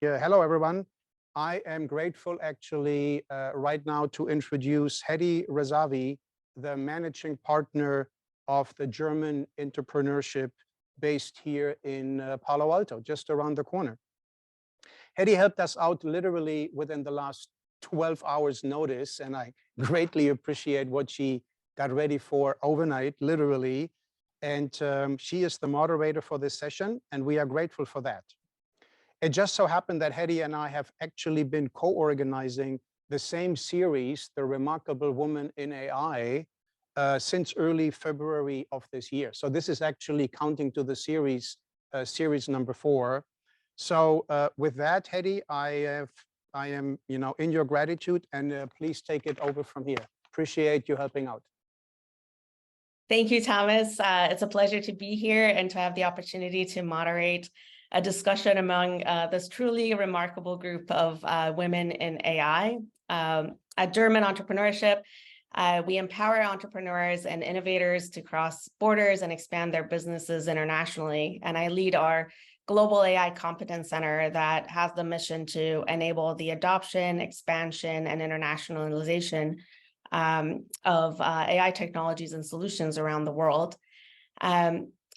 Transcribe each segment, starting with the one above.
Yeah, hello, everyone. I am grateful actually right now to introduce Hedi Razavi, the managing partner of the German entrepreneurship based here in Palo Alto, just around the corner. Hedi helped us out literally within the last 12 hours notice, and I greatly appreciate what she got ready for overnight, literally. And she is the moderator for this session, and we are grateful for that. It just so happened that Hedi and I have actually been co-organizing the same series, The Remarkable Woman in AI, since early February of this year. So this is actually counting to the series number 4. So with that, Hedi, I am in your gratitude, and please take it over from here. Appreciate you helping out. Thank you, Thomas. It's a pleasure to be here and to have the opportunity to moderate a discussion among this truly remarkable group of women in AI. At German Entrepreneurship, we empower entrepreneurs and innovators to cross borders and expand their businesses internationally. And I lead our Global AI Competence Center that has the mission to enable the adoption, expansion, and internationalization of AI technologies and solutions around the world.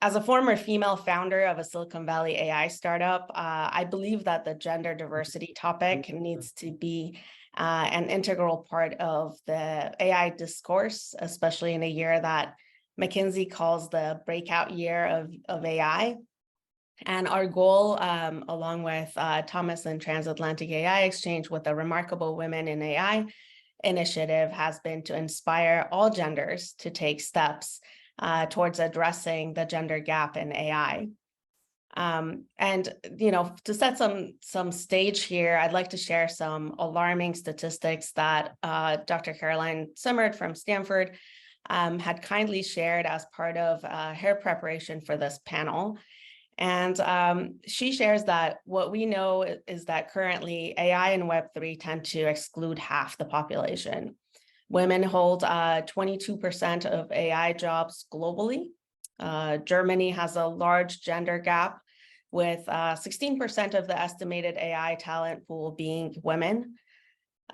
As a former female founder of a Silicon Valley AI startup, I believe that the gender diversity topic needs to be an integral part of the AI discourse, especially in a year that McKinsey calls the breakout year of AI. And our goal, along with Thomas and Transatlantic AI Exchange with the Remarkable Women in AI initiative, has been to inspire all genders to take steps towards addressing the gender gap in AI. And to set some stage here, I'd like to share some alarming statistics that Dr. Caroline Simmert from Stanford had kindly shared as part of her preparation for this panel. And she shares that what we know is that currently AI and Web3 tend to exclude half the population. Women hold 22% of AI jobs globally. Germany has a large gender gap, with 16% of the estimated AI talent pool being women.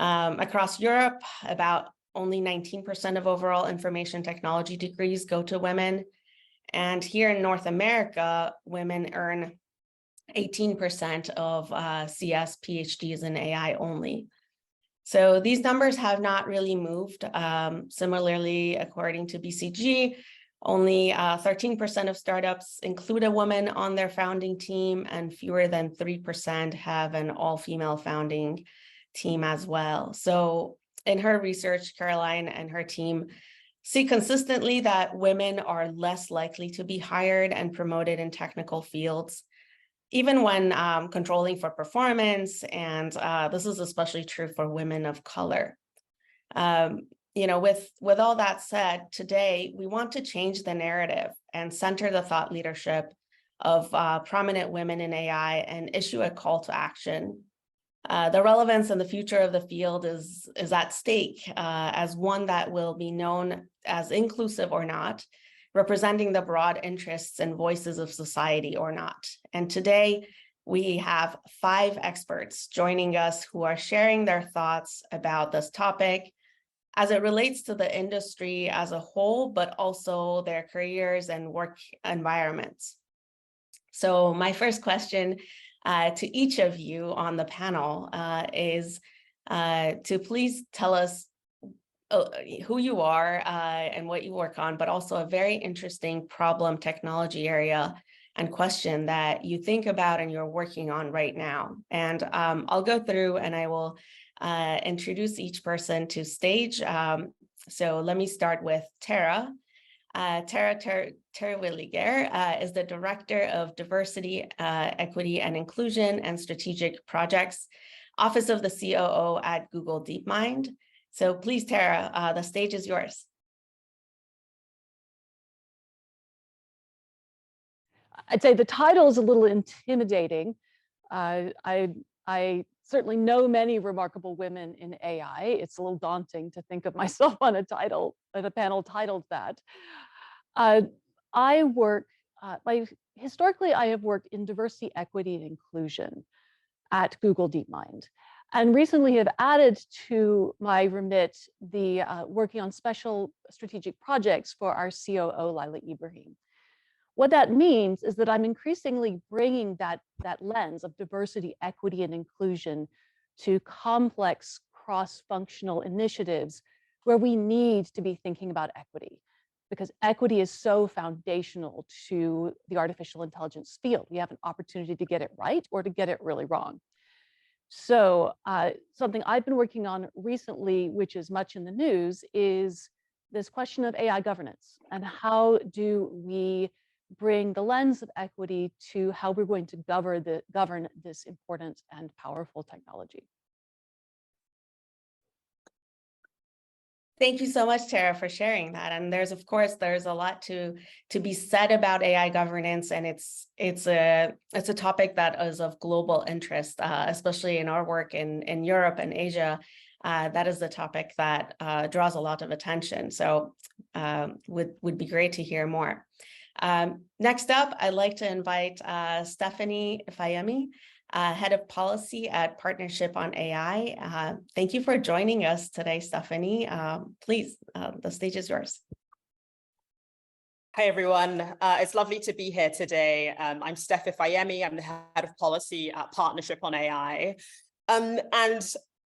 Across Europe, about only 19% of overall information technology degrees go to women. And here in North America, women earn 18% of CS PhDs in AI only. So these numbers have not really moved. Similarly, according to BCG, only 13% of startups include a woman on their founding team, and fewer than 3% have an all-female founding team as well. So in her research, Caroline and her team see consistently that women are less likely to be hired and promoted in technical fields, even when controlling for performance. And this is especially true for women of color. With all that said, today we want to change the narrative and center the thought leadership of prominent women in AI and issue a call to action. The relevance and the future of the field is at stake as one that will be known as inclusive or not, representing the broad interests and voices of society or not. And today we have 5 experts joining us who are sharing their thoughts about this topic as it relates to the industry as a whole, but also their careers and work environments. So my first question to each of you on the panel is to please tell us who you are and what you work on, but also a very interesting problem technology area and question that you think about and you're working on right now. And I'll go through and I will introduce each person to stage. So let me start with Terra. Terwilliger is the Director of Diversity, Equity, and Inclusion and Strategic Projects, Office of the COO at Google DeepMind. So please, Terra, the stage is yours. I'd say the title is a little intimidating. I certainly know many remarkable women in AI. It's a little daunting to think of myself on a panel titled that. Historically, I have worked in diversity, equity, and inclusion. at Google DeepMind. And recently have added to my remit the working on special strategic projects for our COO, Lila Ibrahim. What that means is that I'm increasingly bringing that lens of diversity, equity, and inclusion to complex cross-functional initiatives where we need to be thinking about equity, because equity is so foundational to the artificial intelligence field. We have an opportunity to get it right or to get it really wrong. So something I've been working on recently, which is much in the news, is this question of AI governance and how do we bring the lens of equity to how we're going to govern this important and powerful technology. Thank you so much, Terra, for sharing that. And there's, of course, there's a lot to be said about AI governance, and it's a topic that is of global interest, especially in our work in Europe and Asia. That is the topic that draws a lot of attention. So would be great to hear more. Next up, I'd like to invite Stephanie Ifayemi, Head of Policy at Partnership on AI. Thank you for joining us today, Stephanie. Please, the stage is yours. Hi, everyone. It's lovely to be here today. I'm Steph Ifayemi. I'm the Head of Policy at Partnership on AI. And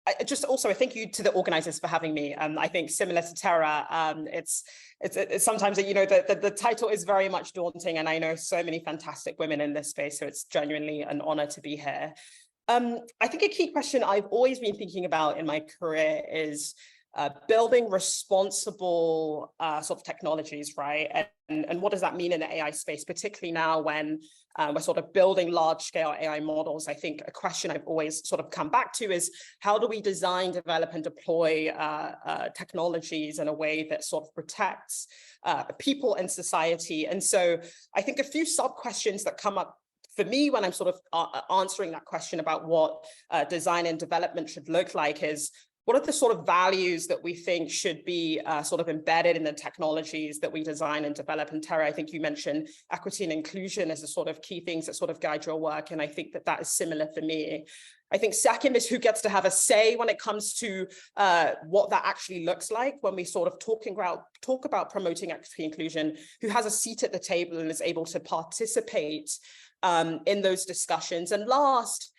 I thank you to the organizers for having me. I think similar to Terra, it's sometimes, you know, the title is very much daunting, and I know so many fantastic women in this space, so it's genuinely an honor to be here. I think a key question I've always been thinking about in my career is building responsible sort of technologies, right? And what does that mean in the AI space, particularly now when we're sort of building large-scale AI models? I think a question I've always sort of come back to is how do we design, develop, and deploy technologies in a way that sort of protects people and society? And so I think a few sub-questions that come up for me when I'm sort of answering that question about what design and development should look like is, what are the sort of values that we think should be sort of embedded in the technologies that we design and develop? And Terra, I think you mentioned equity and inclusion as the sort of key things that sort of guide your work. And I think that that is similar for me. I think second is who gets to have a say when it comes to what that actually looks like when we sort of talk about promoting equity and inclusion, who has a seat at the table and is able to participate in those discussions. And last,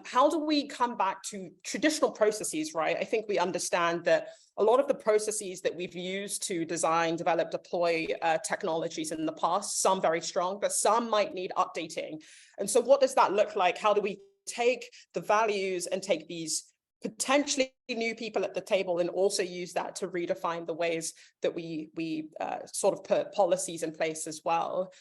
how do we come back to traditional processes, right? I think we understand that a lot of the processes that we've used to design, develop, deploy technologies in the past, some very strong, but some might need updating. And so what does that look like? How do we take the values and take these potentially new people at the table and also use that to redefine the ways that we sort of put policies in place as well?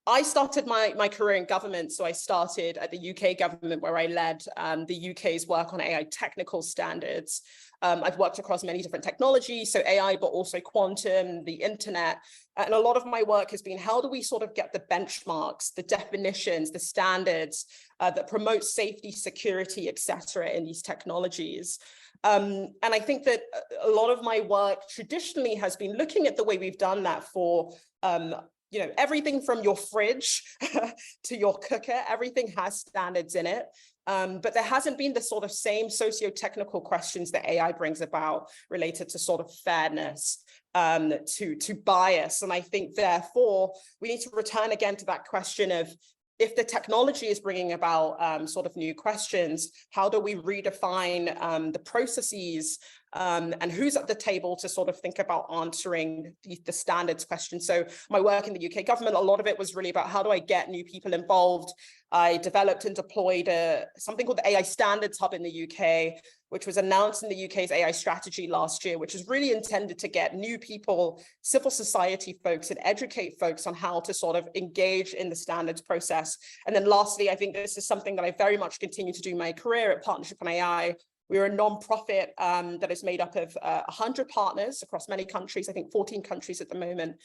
I started my career in government. So I started at the UK government, where I led the UK's work on AI technical standards. I've worked across many different technologies, so AI, but also quantum, the internet. And a lot of my work has been, how do we sort of get the benchmarks, the definitions, the standards that promote safety, security, et cetera, in these technologies? And I think that a lot of my work traditionally has been looking at the way we've done that for you know, everything from your fridge to your cooker, everything has standards in it. But there hasn't been the sort of same socio-technical questions that AI brings about related to sort of fairness, to bias. And I think, therefore, we need to return again to that question of, if the technology is bringing about sort of new questions, how do we redefine the processes and who's at the table to sort of think about answering the standards question? So my work in the UK government, a lot of it was really about how do I get new people involved. I developed and deployed something called the AI Standards Hub in the UK, which was announced in the UK's AI strategy last year, which is really intended to get new people, civil society folks, and educate folks on how to sort of engage in the standards process. And then lastly, I think this is something that I very much continue to do in my career at Partnership on AI. We're a nonprofit that is made up of 100 partners across many countries, I think 14 countries at the moment.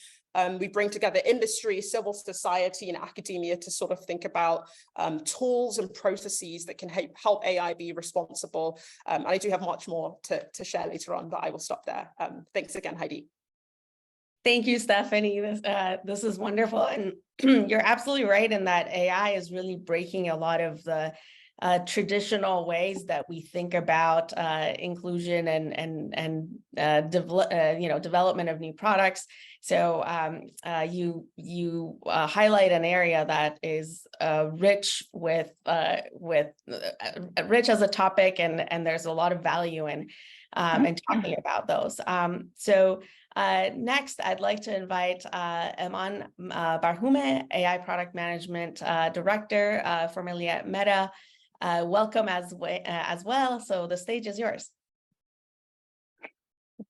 We bring together industry, civil society, and academia to sort of think about tools and processes that can help AI be responsible. And I do have much more to share later on, but I will stop there. Thanks again, Heidi. Thank you, Stephanie. This is wonderful. And you're absolutely right in that AI is really breaking a lot of the traditional ways that we think about inclusion and development of new products. So you highlight an area that is rich rich as a topic, and there's a lot of value in talking about those. Next, I'd like to invite Eman Barhoumeh, AI Product Management Director, formerly at Meta. Welcome as well. So the stage is yours.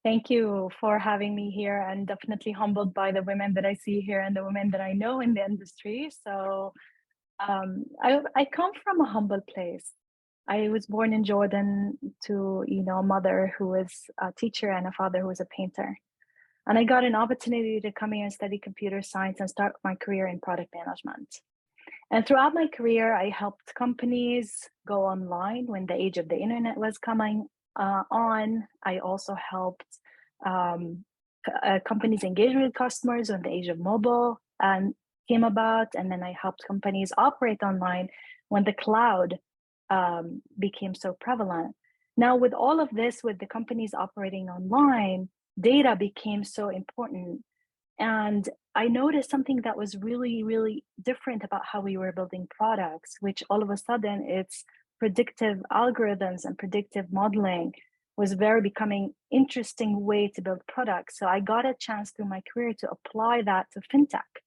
Thank you for having me here, and definitely humbled by the women that I see here and the women that I know in the industry. So I come from a humble place. I was born in Jordan to a mother who was a teacher and a father who was a painter. And I got an opportunity to come here and study computer science and start my career in product management. And throughout my career, I helped companies go online when the age of the internet was coming on. I also helped companies engage with customers when the age of mobile came about. And then I helped companies operate online when the cloud became so prevalent. Now, with all of this, with the companies operating online, data became so important. And I noticed something that was really, really different about how we were building products, which all of a sudden it's predictive algorithms and predictive modeling was becoming interesting way to build products. So I got a chance through my career to apply that to fintech,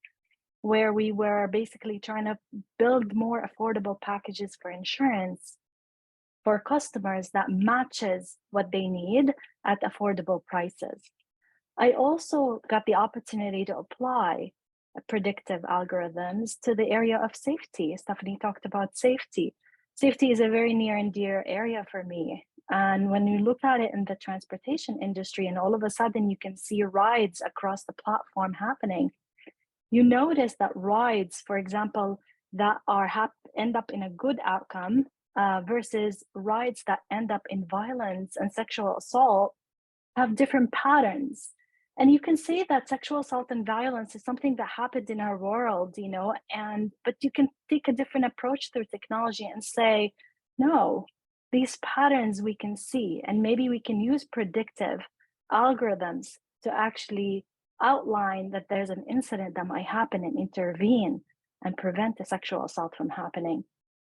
where we were basically trying to build more affordable packages for insurance for customers that matches what they need at affordable prices. I also got the opportunity to apply predictive algorithms to the area of safety. Stephanie talked about safety. Safety is a very near and dear area for me. And when you look at it in the transportation industry, and all of a sudden you can see rides across the platform happening, you notice that rides, for example, that end up in a good outcome versus rides that end up in violence and sexual assault have different patterns. And you can say that sexual assault and violence is something that happened in our world, but you can take a different approach through technology and say, no, these patterns we can see, and maybe we can use predictive algorithms to actually outline that there's an incident that might happen and intervene and prevent a sexual assault from happening.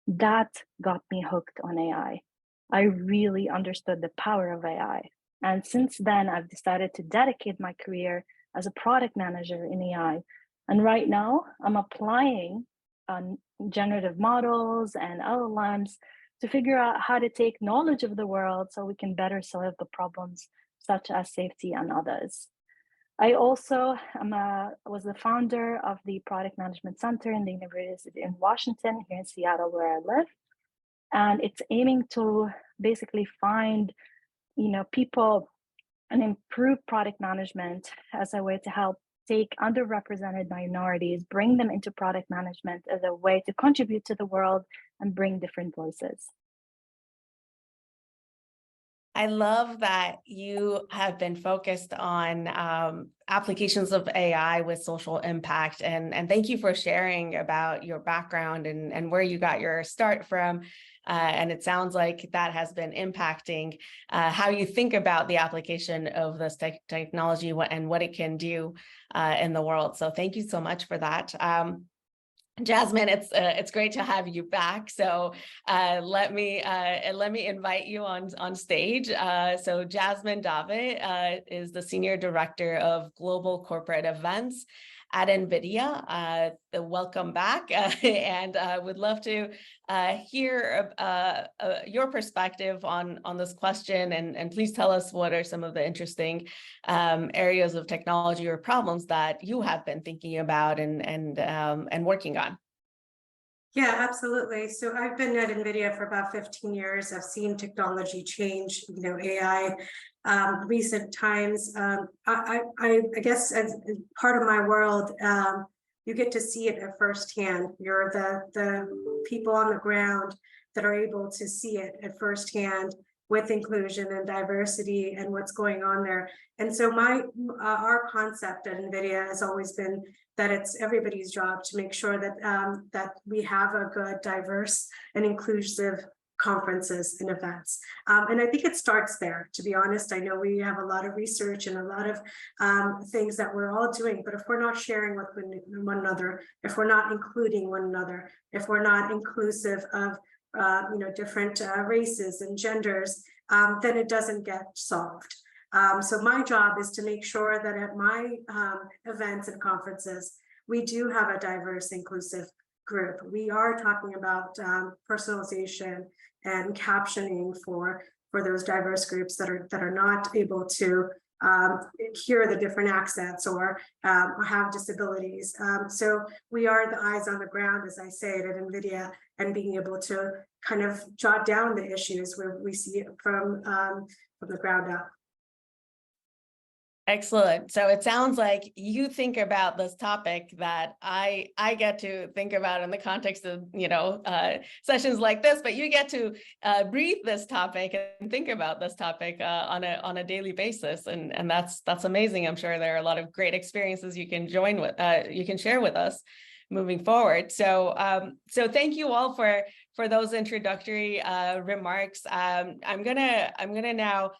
That got me hooked on AI. I really understood the power of AI. And since then, I've decided to dedicate my career as a product manager in AI. And right now, I'm applying generative models and LLMs to figure out how to take knowledge of the world so we can better solve the problems such as safety and others. I also was the founder of the Product Management Center in the University in Washington, here in Seattle, where I live. And it's aiming to basically find people and improve product management as a way to help take underrepresented minorities, bring them into product management as a way to contribute to the world and bring different voices. I love that you have been focused on applications of AI with social impact, and thank you for sharing about your background and where you got your start from. And it sounds like that has been impacting how you think about the application of this technology and what it can do in the world. So thank you so much for that. Jasmin, it's great to have you back. So let me invite you on stage. So Jasmin Dave is the Senior Director of Global Corporate Events at NVIDIA. Welcome back, and would love to hear your perspective on this question, and please tell us what are some of the interesting areas of technology or problems that you have been thinking about and working on. Yeah, absolutely. So I've been at NVIDIA for about 15 years. I've seen technology change, AI, recent times. I guess as part of my world, you get to see it at firsthand. You're the people on the ground that are able to see it at firsthand with inclusion and diversity and what's going on there. And so our concept at NVIDIA has always been that it's everybody's job to make sure that that we have a good, diverse, and inclusive conferences and events. And I think it starts there, to be honest. I know we have a lot of research and a lot of things that we're all doing, but if we're not sharing with one another, if we're not including one another, if we're not inclusive of different races and genders, then it doesn't get solved. So my job is to make sure that at my events and conferences, we do have a diverse, inclusive group. We are talking about personalization and captioning for those diverse groups that are not able to hear the different accents or have disabilities. So we are the eyes on the ground, as I say it at NVIDIA, and being able to kind of jot down the issues where we see it from the ground up. Excellent. So it sounds like you think about this topic that I get to think about in the context of, sessions like this, but you get to breathe this topic and think about this topic on a daily basis. And that's amazing. I'm sure there are a lot of great experiences you can you can share with us moving forward. So thank you all for those introductory remarks. I'm gonna now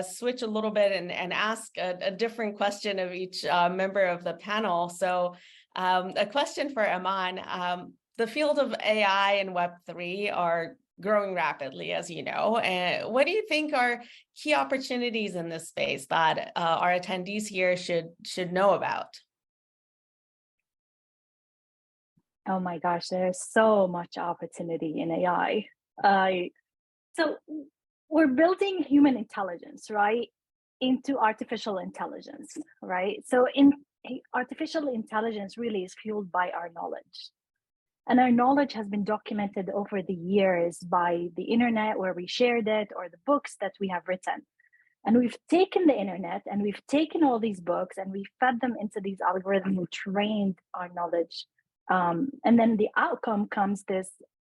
switch a little bit and ask a different question of each member of the panel. So a question for Eman. The field of AI and Web3 are growing rapidly, as you know. And what do you think are key opportunities in this space that our attendees here should know about? Oh my gosh, there's so much opportunity in AI. So we're building human intelligence, right, into artificial intelligence, right? So artificial intelligence really is fueled by our knowledge. And our knowledge has been documented over the years by the internet where we shared it, or the books that we have written. And we've taken the internet and we've taken all these books and we fed them into these algorithms and trained our knowledge. And then the outcome comes this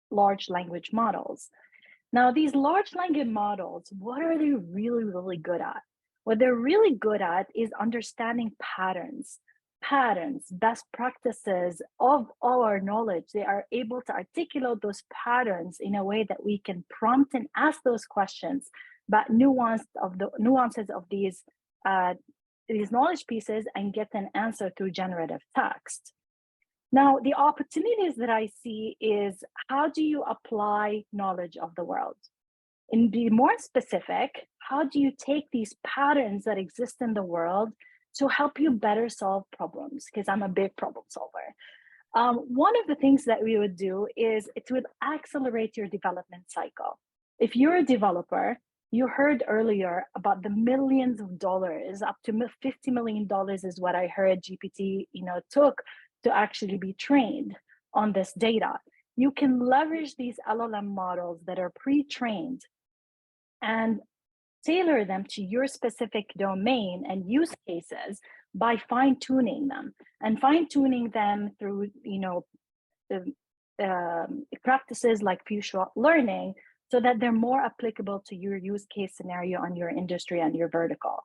large language models. Now, these large language models, what are they really, really good at? What they're really good at is understanding patterns, best practices of all our knowledge. They are able to articulate those patterns in a way that we can prompt and ask those questions about nuances of these knowledge pieces and get an answer through generative text. Now, the opportunities that I see is, how do you apply knowledge of the world? And be more specific, how do you take these patterns that exist in the world to help you better solve problems? Because I'm a big problem solver. One of the things that we would do is it would accelerate your development cycle. If you're a developer, you heard earlier about the millions of dollars, up to $50 million is what I heard GPT took to actually be trained on this data. You can leverage these LLM models that are pre-trained and tailor them to your specific domain and use cases by fine-tuning them through practices like future learning, so that they're more applicable to your use case scenario on your industry and your vertical.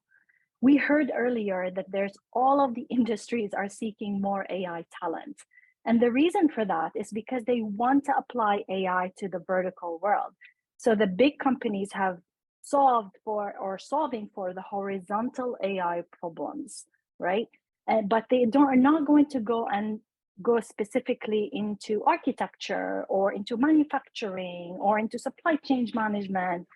We heard earlier that there's all of the industries are seeking more AI talent. And the reason for that is because they want to apply AI to the vertical world. So the big companies have solving for the horizontal AI problems, right? But they are not going to go specifically into architecture or into manufacturing or into supply chain management.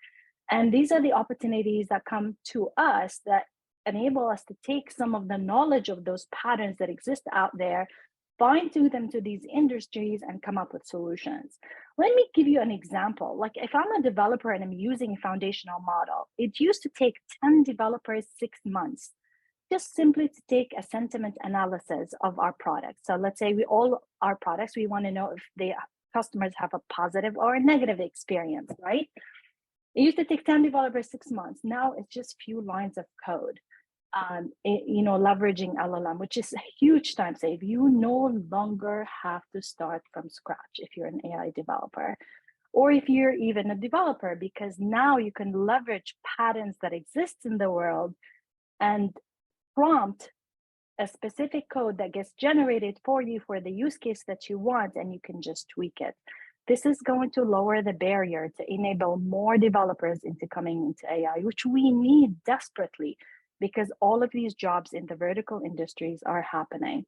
And these are the opportunities that come to us that enable us to take some of the knowledge of those patterns that exist out there, fine-tune them to these industries, and come up with solutions. Let me give you an example. Like, if I'm a developer and I'm using a foundational model, it used to take 10 developers 6 months just simply to take a sentiment analysis of our products. So let's say all our products, we want to know if the customers have a positive or a negative experience, right? It used to take 10 developers 6 months. Now it's just few lines of code, leveraging LLM, which is a huge time save. You no longer have to start from scratch if you're an AI developer. or if you're even a developer, because now you can leverage patterns that exist in the world and prompt a specific code that gets generated for you for the use case that you want, and you can just tweak it. This is going to lower the barrier to enable more developers into coming into AI, which we need desperately because all of these jobs in the vertical industries are happening.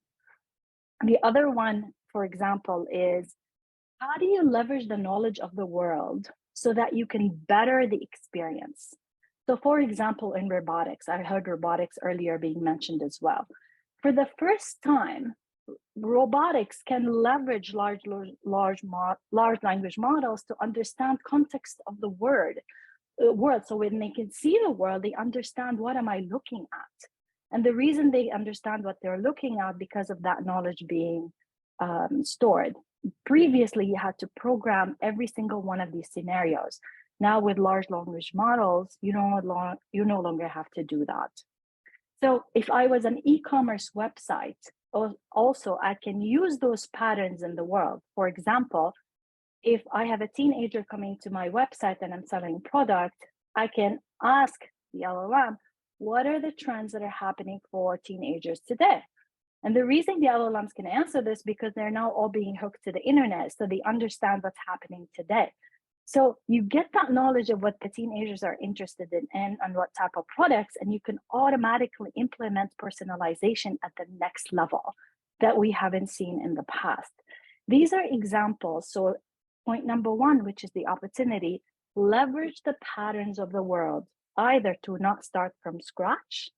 The other one, for example, is how do you leverage the knowledge of the world so that you can better the experience? So for example, in robotics, I heard robotics earlier being mentioned as well. For the first time, robotics can leverage large language models to understand context of the world. So when they can see the world, they understand, what am I looking at? And the reason they understand what they're looking at, because of that knowledge being stored. Previously, you had to program every single one of these scenarios. Now with large language models, you no longer have to do that. So if I was an e-commerce website, also I can use those patterns in the world. For example, if I have a teenager coming to my website and I'm selling product, I can ask the LLM, what are the trends that are happening for teenagers today? And the reason the LLMs can answer this, because they're now all being hooked to the internet, so they understand what's happening today. So you get that knowledge of what the teenagers are interested in and what type of products, and you can automatically implement personalization at the next level that we haven't seen in the past. These are examples. So point number one, which is the opportunity, leverage the patterns of the world, either to not start from scratch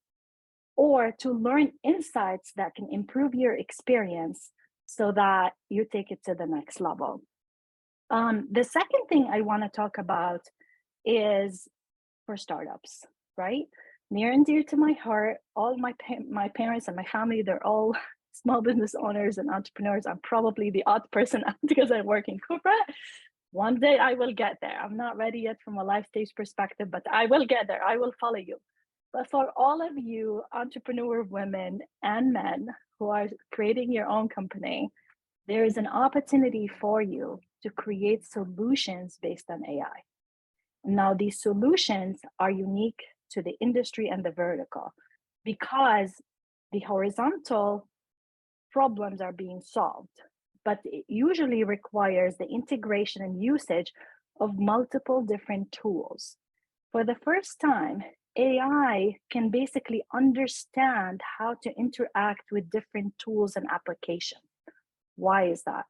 or to learn insights that can improve your experience so that you take it to the next level. The second thing I want to talk about is for startups, right? Near and dear to my heart, all my parents and my family, they're all small business owners and entrepreneurs. I'm probably the odd person out because I work in corporate. One day I will get there. I'm not ready yet from a life stage perspective, but I will get there. I will follow you. But for all of you entrepreneur women and men who are creating your own company, there is an opportunity for you to create solutions based on AI. Now, these solutions are unique to the industry and the vertical because the horizontal problems are being solved, but it usually requires the integration and usage of multiple different tools. For the first time, AI can basically understand how to interact with different tools and applications. Why is that?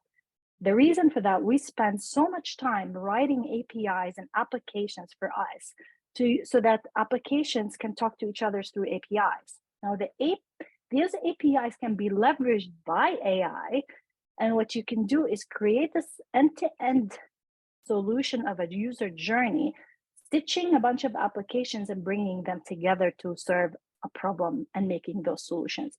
The reason for that, we spend so much time writing APIs and applications for us so that applications can talk to each other through APIs. Now, these APIs can be leveraged by AI, and what you can do is create this end-to-end solution of a user journey, stitching a bunch of applications and bringing them together to serve a problem and making those solutions.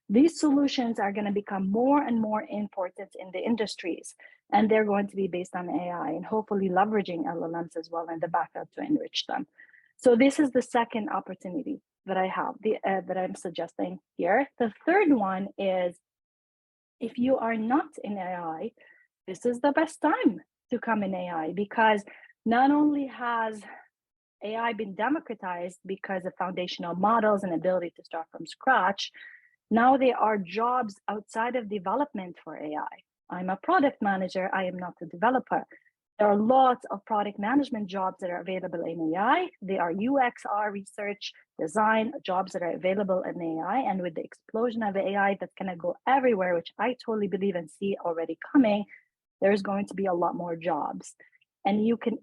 These solutions are going to become more and more important in the industries, and they're going to be based on AI and hopefully leveraging LLMs as well in the background to enrich them. So this is the second opportunity that I have, that I'm suggesting here. The third one is, if you are not in AI, this is the best time to come in AI, because not only has AI been democratized because of foundational models and ability to start from scratch, now there are jobs outside of development for AI. I'm a product manager, I am not a developer. There are lots of product management jobs that are available in AI. There are UXR research, design jobs that are available in AI. And with the explosion of AI that's going to go everywhere, which I totally believe and see already coming, there's going to be a lot more jobs. And you can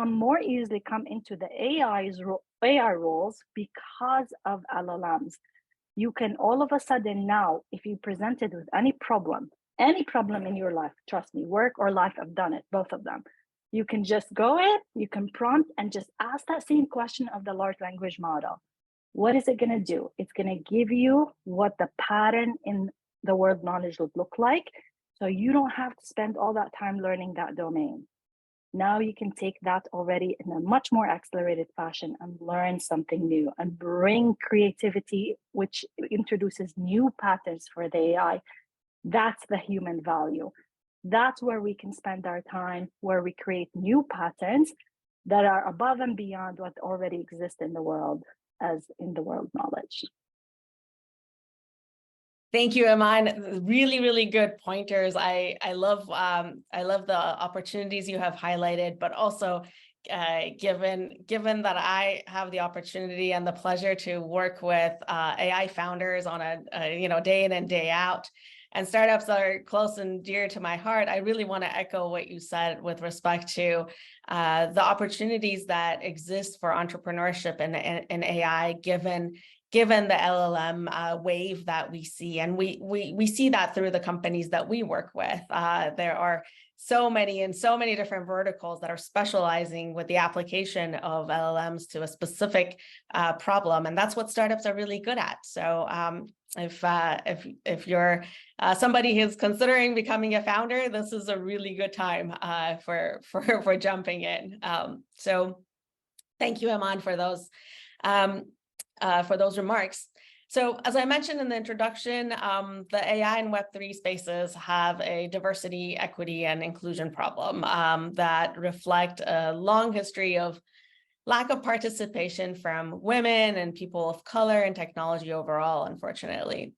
more easily come into the AI roles because of LLMs. You can all of a sudden now, if you presented with any problem in your life, trust me, work or life, I've done it, both of them. You can just go in, you can prompt and just ask that same question of the large language model. What is it going to do? It's going to give you what the pattern in the world knowledge would look like. So you don't have to spend all that time learning that domain. Now you can take that already in a much more accelerated fashion and learn something new and bring creativity, which introduces new patterns for the AI. That's the human value. That's where we can spend our time, where we create new patterns that are above and beyond what already exists in the world as in the world knowledge. Thank you, Eman. Really, really good pointers. I love the opportunities you have highlighted, but also given that I have the opportunity and the pleasure to work with AI founders on a day in and day out, and startups that are close and dear to my heart, I really want to echo what you said with respect to the opportunities that exist for entrepreneurship and AI, given the LLM wave that we see. And we see that through the companies that we work with. There are so many different verticals that are specializing with the application of LLMs to a specific problem. And that's what startups are really good at. So if you're somebody who's considering becoming a founder, this is a really good time for jumping in. So thank you, Eman, for those remarks. So as I mentioned in the introduction, the AI and Web3 spaces have a diversity, equity, and inclusion problem that reflect a long history of lack of participation from women and people of color in technology overall, unfortunately.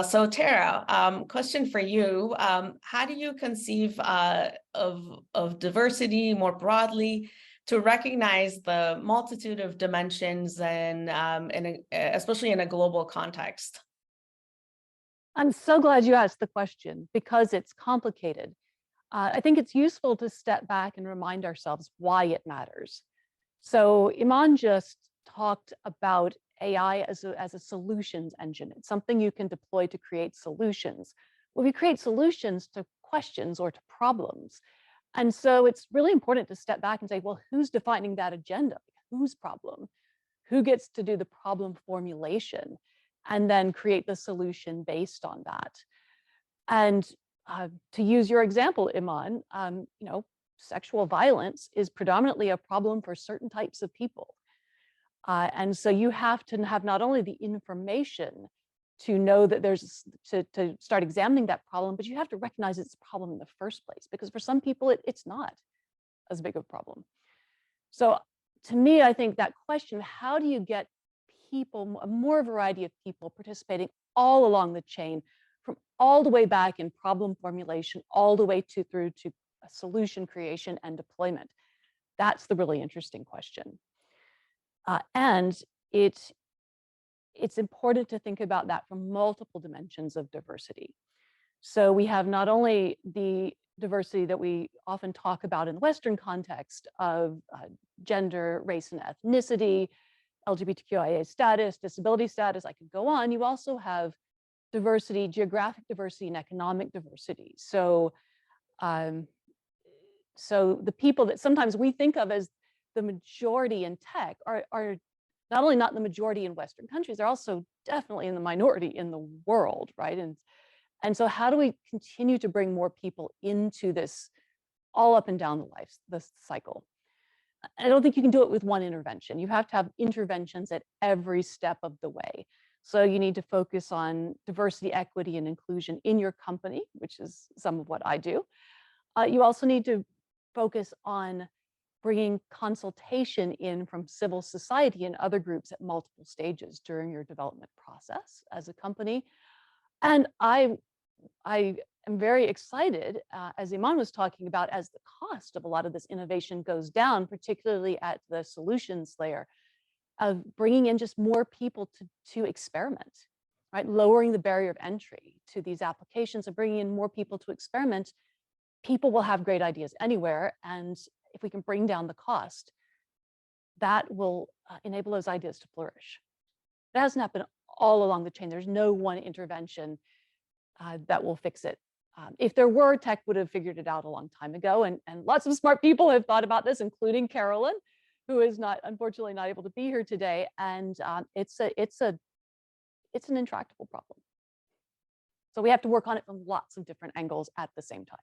So Terra, question for you. How do you conceive of diversity more broadly to recognize the multitude of dimensions and especially in a global context? I'm so glad you asked the question because it's complicated. I think it's useful to step back and remind ourselves why it matters. So Eman just talked about AI as a solutions engine. It's something you can deploy to create solutions. Well, we create solutions to questions or to problems. And so it's really important to step back and say, well, who's defining that agenda? Whose problem? Who gets to do the problem formulation and then create the solution based on that? And to use your example, Eman, sexual violence is predominantly a problem for certain types of people. And so you have to have not only the information to know that there's to start examining that problem, but you have to recognize it's a problem in the first place, because for some people it's not as big of a problem. So to me, I think that question, how do you get people, a more variety of people participating all along the chain, from all the way back in problem formulation, all the way through to solution creation and deployment? That's the really interesting question. And it's important to think about that from multiple dimensions of diversity. So we have not only the diversity that we often talk about in the Western context of gender, race, and ethnicity, LGBTQIA status, disability status, I could go on. You also have diversity, geographic diversity, and economic diversity. So, so the people that sometimes we think of as the majority in tech are not only not the majority in Western countries, they're also definitely in the minority in the world, right? And so how do we continue to bring more people into this all up and down the cycle? I don't think you can do it with one intervention. You have to have interventions at every step of the way. So you need to focus on diversity, equity, and inclusion in your company, which is some of what I do. You also need to focus on bringing consultation in from civil society and other groups at multiple stages during your development process as a company. And I am very excited, as Eman was talking about, as the cost of a lot of this innovation goes down, particularly at the solutions layer, of bringing in just more people to experiment, right? Lowering the barrier of entry to these applications and bringing in more people to experiment. People will have great ideas anywhere. And if we can bring down the cost, that will enable those ideas to flourish. That hasn't happened all along the chain. There's no one intervention that will fix it. If there were, tech would have figured it out a long time ago. And lots of smart people have thought about this, including Carolyn, who is unfortunately not able to be here today. And it's an intractable problem. So we have to work on it from lots of different angles at the same time.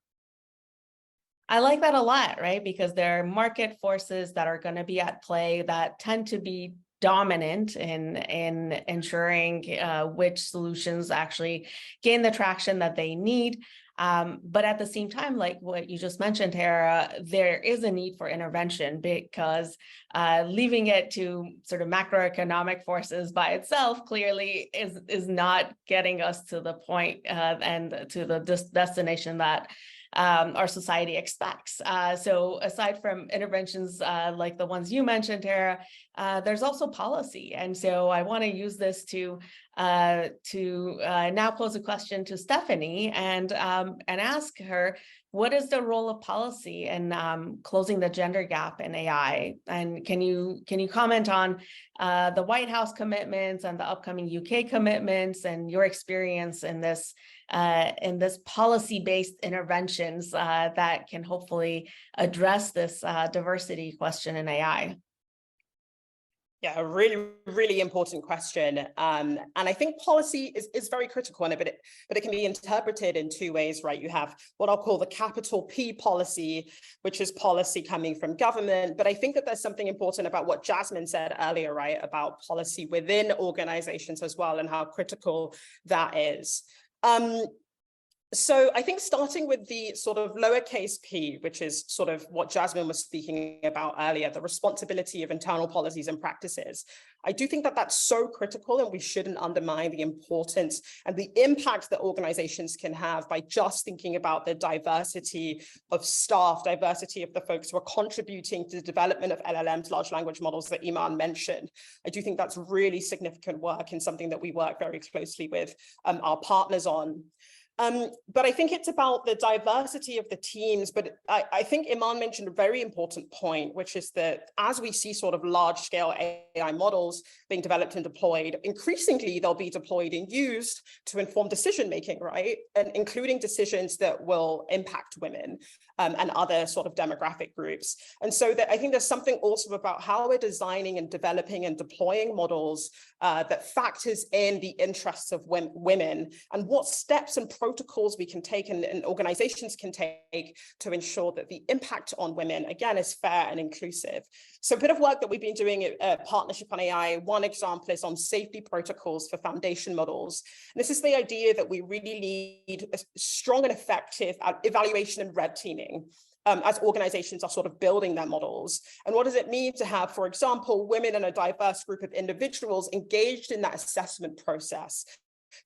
I like that a lot, right? Because there are market forces that are going to be at play that tend to be dominant in ensuring which solutions actually gain the traction that they need. But at the same time, like what you just mentioned, Terra, there is a need for intervention because leaving it to sort of macroeconomic forces by itself clearly is not getting us to the point and to the destination that our society expects. So aside from interventions like the ones you mentioned, Terra, there's also policy. And so I want to use this to now pose a question to Stephanie and ask her, what is the role of policy in closing the gender gap in AI? And can you comment on the White House commitments and the upcoming UK commitments and your experience in this policy-based interventions that can hopefully address this diversity question in AI? Yeah, a really, really important question. And I think policy is very critical in it, but it can be interpreted in two ways, right? You have what I'll call the capital P policy, which is policy coming from government. But I think that there's something important about what Jasmin said earlier, right? About policy within organizations as well and how critical that is. So I think starting with the sort of lowercase p, which is sort of what Jasmin was speaking about earlier, the responsibility of internal policies and practices. I do think that that's so critical and we shouldn't undermine the importance and the impact that organizations can have by just thinking about the diversity of staff, diversity of the folks who are contributing to the development of LLMs, large language models that Eman mentioned. I do think that's really significant work and something that we work very closely with our partners on. But I think it's about the diversity of the teams. But I think Eman mentioned a very important point, which is that as we see sort of large scale AI models being developed and deployed, increasingly they'll be deployed and used to inform decision making, right? And including decisions that will impact women and other sort of demographic groups. And so that I think there's something also about how we're designing and developing and deploying models that factors in the interests of women and what steps and protocols we can take and organizations can take to ensure that the impact on women, again, is fair and inclusive. So a bit of work that we've been doing at Partnership on AI, one example is on safety protocols for foundation models. And this is the idea that we really need a strong and effective evaluation and red teaming as organizations are sort of building their models. And what does it mean to have, for example, women and a diverse group of individuals engaged in that assessment process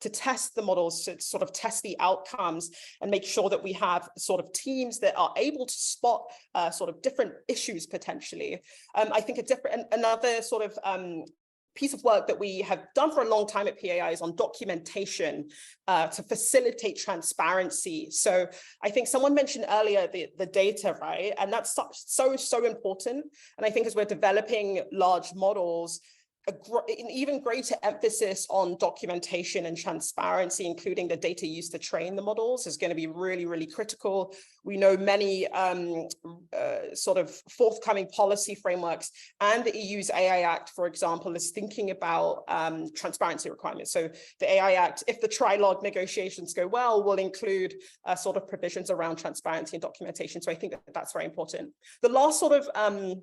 to test the models, to sort of test the outcomes and make sure that we have sort of teams that are able to spot sort of different issues potentially. I think another sort of piece of work that we have done for a long time at PAI is on documentation to facilitate transparency. So I think someone mentioned earlier the data, right? And that's so important. And I think as we're developing large models, an even greater emphasis on documentation and transparency, including the data used to train the models, is going to be really, really critical. We know many sort of forthcoming policy frameworks and the EU's AI Act, for example, is thinking about transparency requirements. So the AI Act, if the trilogue negotiations go well, will include sort of provisions around transparency and documentation. So I think that that's very important. The last sort of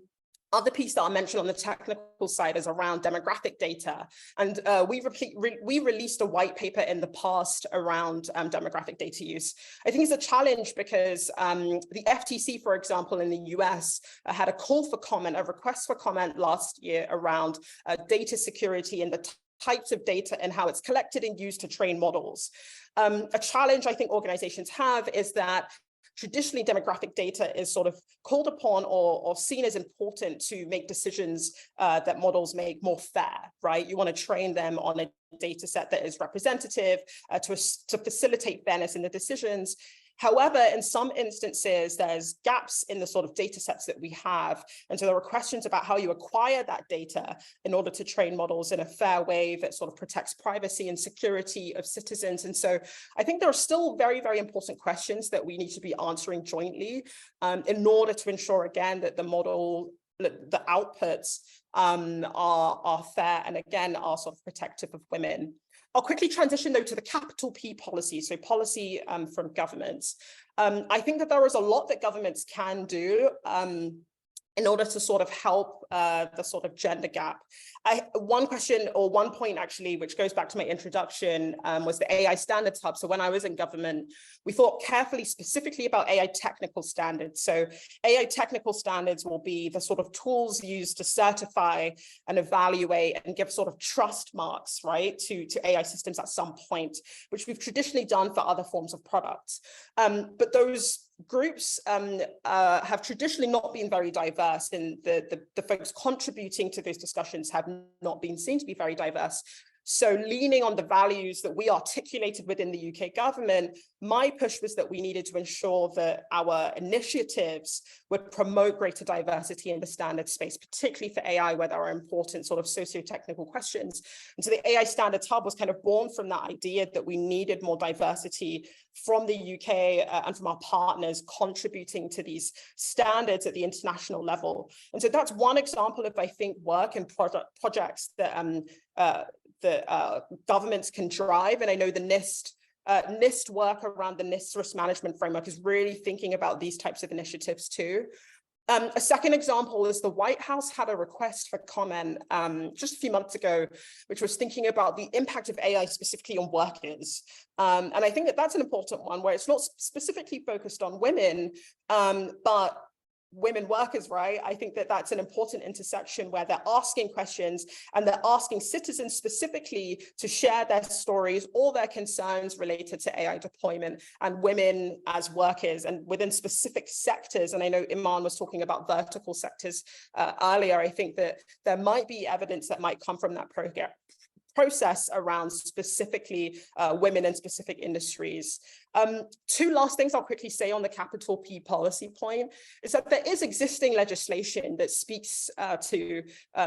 other piece that I'll mention on the technical side is around demographic data. And we released a white paper in the past around demographic data use. I think it's a challenge because the FTC, for example, in the US had a call for comment, a request for comment last year around data security and the types of data and how it's collected and used to train models. A challenge I think organizations have is that traditionally, demographic data is sort of called upon or seen as important to make decisions that models make more fair, right? You want to train them on a data set that is representative to facilitate fairness in the decisions. However, in some instances, there's gaps in the sort of data sets that we have. And so there are questions about how you acquire that data in order to train models in a fair way that sort of protects privacy and security of citizens. And so I think there are still very, very important questions that we need to be answering jointly in order to ensure, again, that the model, the outputs are fair and, again, are sort of protective of women. I'll quickly transition, though, to the capital P policy, so policy from governments. I think that there is a lot that governments can do in order to sort of help the sort of gender gap. One question, or one point actually, which goes back to my introduction, was the AI Standards Hub. So when I was in government, we thought carefully specifically about AI technical standards. So AI technical standards will be the sort of tools used to certify and evaluate and give sort of trust marks, right, to AI systems at some point, which we've traditionally done for other forms of products. But those groups have traditionally not been very diverse, and the folks contributing to those discussions have not been seen to be very diverse. So leaning on the values that we articulated within the UK government, my push was that we needed to ensure that our initiatives would promote greater diversity in the standards space, particularly for AI, where there are important sort of socio-technical questions. And so the AI Standards Hub was kind of born from that idea that we needed more diversity from the UK and from our partners contributing to these standards at the international level. And so that's one example of, I think, work and projects that governments can drive. And I know the NIST work around the NIST risk management framework is really thinking about these types of initiatives too. A second example is the White House had a request for comment just a few months ago, which was thinking about the impact of AI specifically on workers. And I think that that's an important one, where it's not specifically focused on women, but women workers, right? I think that that's an important intersection where they're asking questions and they're asking citizens specifically to share their stories or their concerns related to AI deployment and women as workers and within specific sectors. And I know Eman was talking about vertical sectors earlier. I think that there might be evidence that might come from that process around specifically women in specific industries. Two last things I'll quickly say on the capital P policy point is that there is existing legislation that speaks to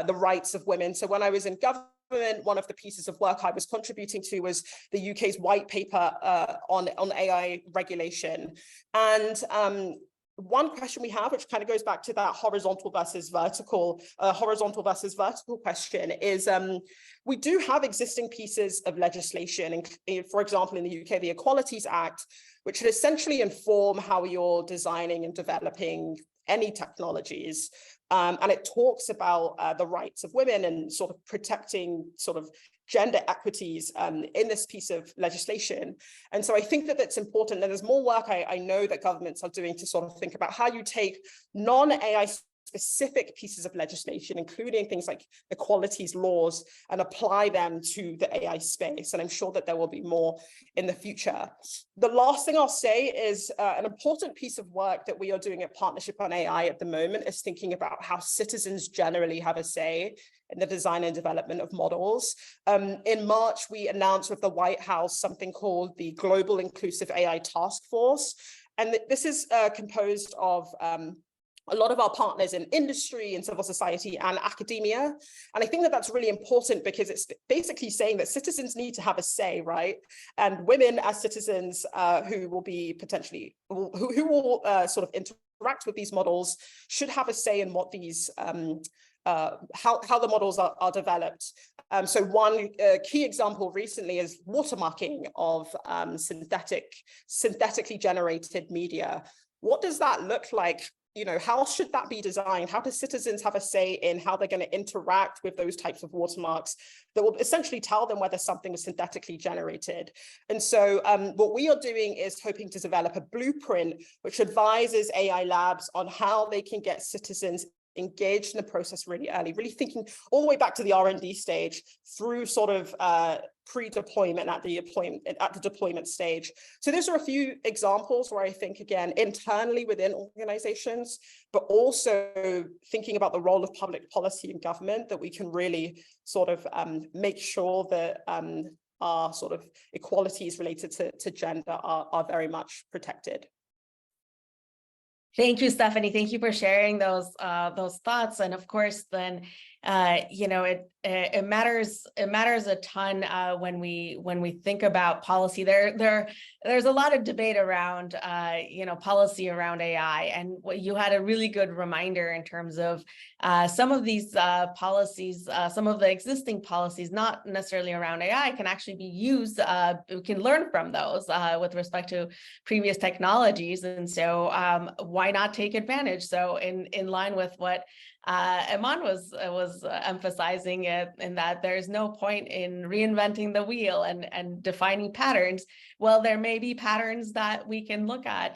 the rights of women. So when I was in government, one of the pieces of work I was contributing to was the UK's white paper on AI regulation. And one question we have, which kind of goes back to that horizontal versus vertical question, is we do have existing pieces of legislation, for example, in the UK, the Equalities Act, which should essentially inform how you're designing and developing any technologies. And it talks about the rights of women and sort of protecting sort of gender equities in this piece of legislation. And so I think that that's important. And there's more work I know that governments are doing to sort of think about how you take non-AI specific pieces of legislation, including things like equalities laws, and apply them to the AI space. And I'm sure that there will be more in the future. The last thing I'll say is an important piece of work that we are doing at Partnership on AI at the moment is thinking about how citizens generally have a say in the design and development of models. In March, we announced with the White House something called the Global Inclusive AI Task Force. And this is composed of a lot of our partners in industry and civil society and academia. And I think that that's really important because it's basically saying that citizens need to have a say, right? And women as citizens who will be potentially, who will sort of interact with these models should have a say in what these, how the models are developed. So one key example recently is watermarking of synthetically generated media. What does that look like? You know, how should that be designed? How do citizens have a say in how they're going to interact with those types of watermarks that will essentially tell them whether something is synthetically generated? And so what we are doing is hoping to develop a blueprint which advises AI labs on how they can get citizens engaged in the process really early, really thinking all the way back to the R&D stage through sort of pre-deployment at the deployment stage. So those are a few examples where I think, again, internally within organizations, but also thinking about the role of public policy and government, that we can really sort of make sure that our sort of equalities related to gender are very much protected. Thank you, Stephanie. Thank you for sharing those thoughts. And of course, then you know, it matters a ton when we think about policy. There's a lot of debate around you know, policy around AI, and you had a really good reminder in terms of some of these policies, some of the existing policies, not necessarily around AI, can actually be used. We can learn from those with respect to previous technologies. And so why not take advantage? So in line with what Eman was emphasizing it, in that there's no point in reinventing the wheel and defining patterns. Well, there may be patterns that we can look at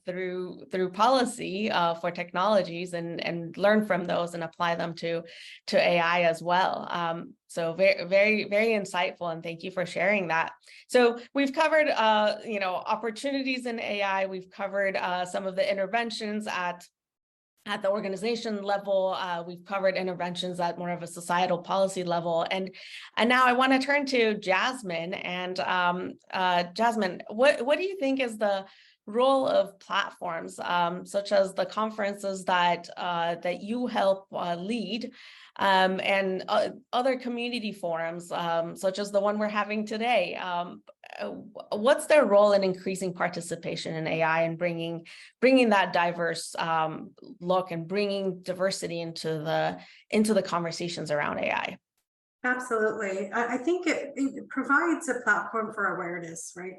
through policy for technologies and learn from those and apply them to AI as well. So very insightful, and thank you for sharing that. So we've covered opportunities in AI. We've covered some of the interventions at the organization level. We've covered interventions at more of a societal policy level. And now I want to turn to Jasmin. And Jasmin, what do you think is the role of platforms such as the conferences that you help lead, and other community forums such as the one we're having today? What's their role in increasing participation in AI and bringing that diverse look and bringing diversity into the conversations around AI? Absolutely. I think it provides a platform for awareness, right?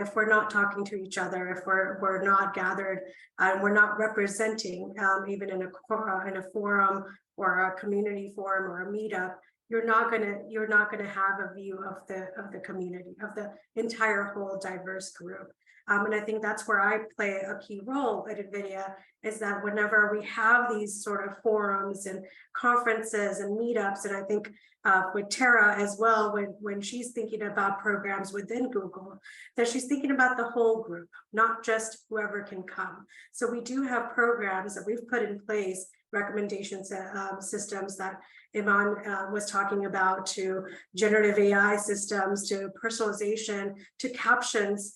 If we're not talking to each other, if we're not gathered, and we're not representing, even in a forum or a community forum or a meetup, you're not gonna have a view of the community, of the entire whole diverse group. And I think that's where I play a key role at NVIDIA, is that whenever we have these sort of forums and conferences and meetups, and I think with Terra as well, when she's thinking about programs within Google, that she's thinking about the whole group, not just whoever can come. So we do have programs that we've put in place, recommendations systems that Eman was talking about, to generative AI systems, to personalization, to captions,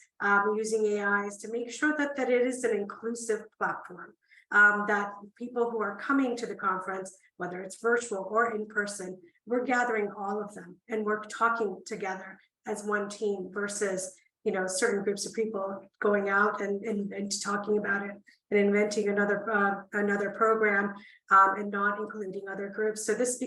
using AIs to make sure that it is an inclusive platform, that people who are coming to the conference, whether it's virtual or in person, we're gathering all of them and we're talking together as one team versus certain groups of people going out and talking about it and inventing another program and not including other groups. So this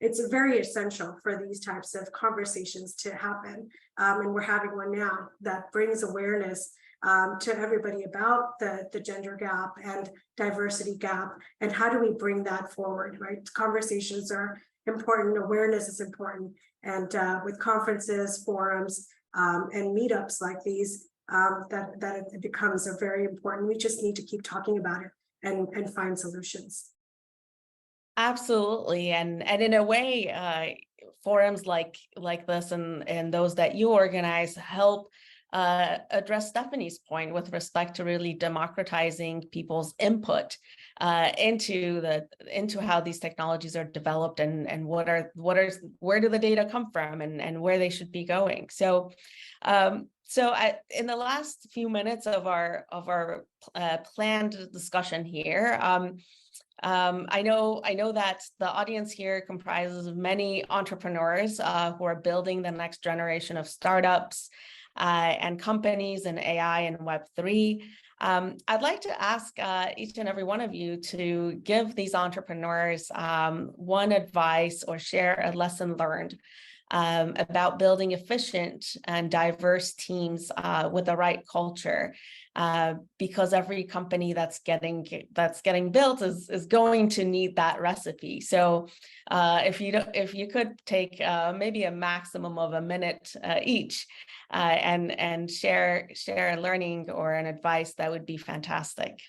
it's very essential for these types of conversations to happen. And we're having one now that brings awareness to everybody about the gender gap and diversity gap, and how do we bring that forward, right? Conversations are important, awareness is important, and with conferences, forums, and meetups like these, that it becomes a very important. We just need to keep talking about it and find solutions. Absolutely, and in a way, forums like this and those that you organize help address Stephanie's point with respect to really democratizing people's input into how these technologies are developed and where do the data come from and where they should be going. So in the last few minutes of our planned discussion here, I know that the audience here comprises of many entrepreneurs who are building the next generation of startups and companies in AI and Web3. I'd like to ask each and every one of you to give these entrepreneurs one advice or share a lesson learned about building efficient and diverse teams with the right culture, because every company that's getting built is going to need that recipe. So if you could take maybe a maximum of a minute each and share a learning or an advice, that would be fantastic.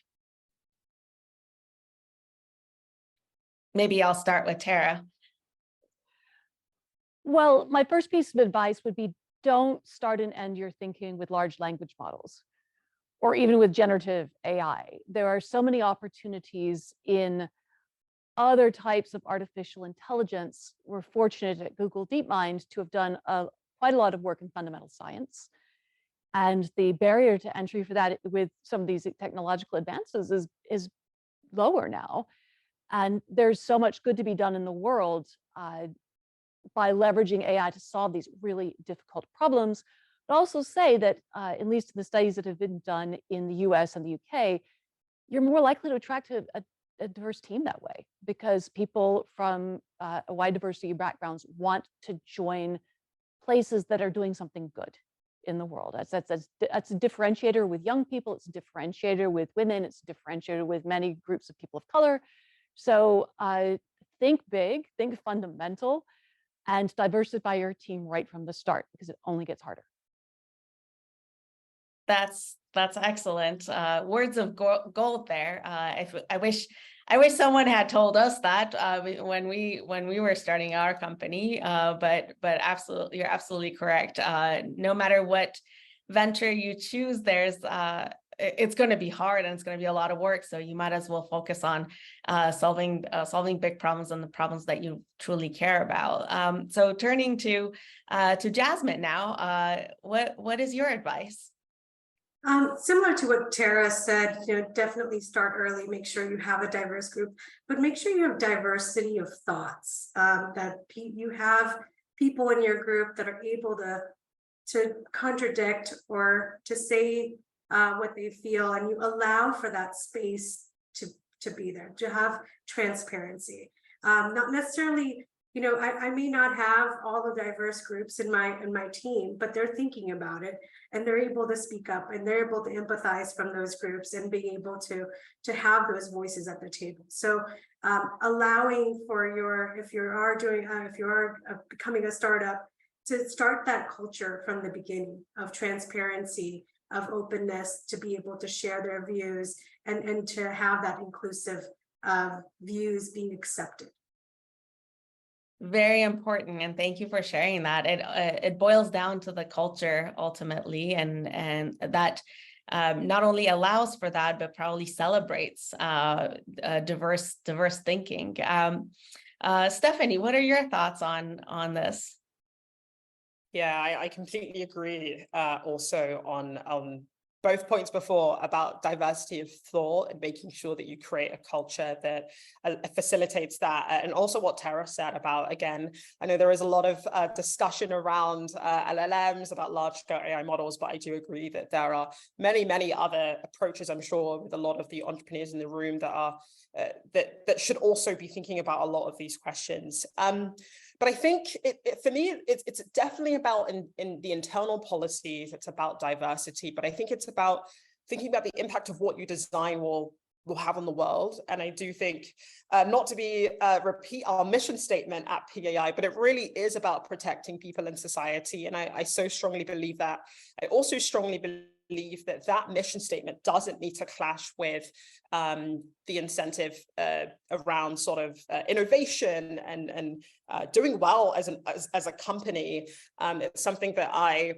Maybe I'll start with Terra. Well, my first piece of advice would be, don't start and end your thinking with large language models or even with generative AI. There are so many opportunities in other types of artificial intelligence. We're fortunate at Google DeepMind to have done quite a lot of work in fundamental science. And the barrier to entry for that with some of these technological advances is lower now. And there's so much good to be done in the world by leveraging AI to solve these really difficult problems. But also say that, at least in the studies that have been done in the US and the UK, you're more likely to attract a diverse team that way, because people from a wide diversity of backgrounds want to join places that are doing something good. in the world. That's a differentiator with young people, it's a differentiator with women, it's a differentiator with many groups of people of color. So think big, think fundamental, and diversify your team right from the start, because it only gets harder. That's excellent. Words of gold there. I wish someone had told us that when we were starting our company. But absolutely, you're absolutely correct. No matter what venture you choose, it's going to be hard and it's going to be a lot of work. So you might as well focus on solving big problems and the problems that you truly care about. So turning to Jasmin now, what is your advice? Similar to what Terra said, definitely start early, make sure you have a diverse group, but make sure you have diversity of thoughts, that you have people in your group that are able to contradict or to say what they feel, and you allow for that space to be there, to have transparency. Not necessarily, I may not have all the diverse groups in my team, but they're thinking about it and they're able to speak up and they're able to empathize from those groups and being able to have those voices at the table. So allowing for if you are becoming a startup, to start that culture from the beginning of transparency, of openness, to be able to share their views and to have that inclusive views being accepted. Very important, and thank you for sharing that. It boils down to the culture ultimately, and that not only allows for that, but probably celebrates diverse thinking. Stephanie, what are your thoughts on this? Yeah, I completely agree. Also on both points before about diversity of thought and making sure that you create a culture that facilitates that. And also what Terra said about, again, I know there is a lot of discussion around LLMs, about large-scale AI models, but I do agree that there are many, many other approaches, I'm sure, with a lot of the entrepreneurs in the room that are that should also be thinking about a lot of these questions. But I think for me, it's definitely about in the internal policies, it's about diversity, but I think it's about thinking about the impact of what you design will have on the world. And I do think, not to repeat our mission statement at PAI, but it really is about protecting people in society. And I so strongly believe that. I also strongly believe that mission statement doesn't need to clash with the incentive around sort of innovation and doing well as a company. It's something that I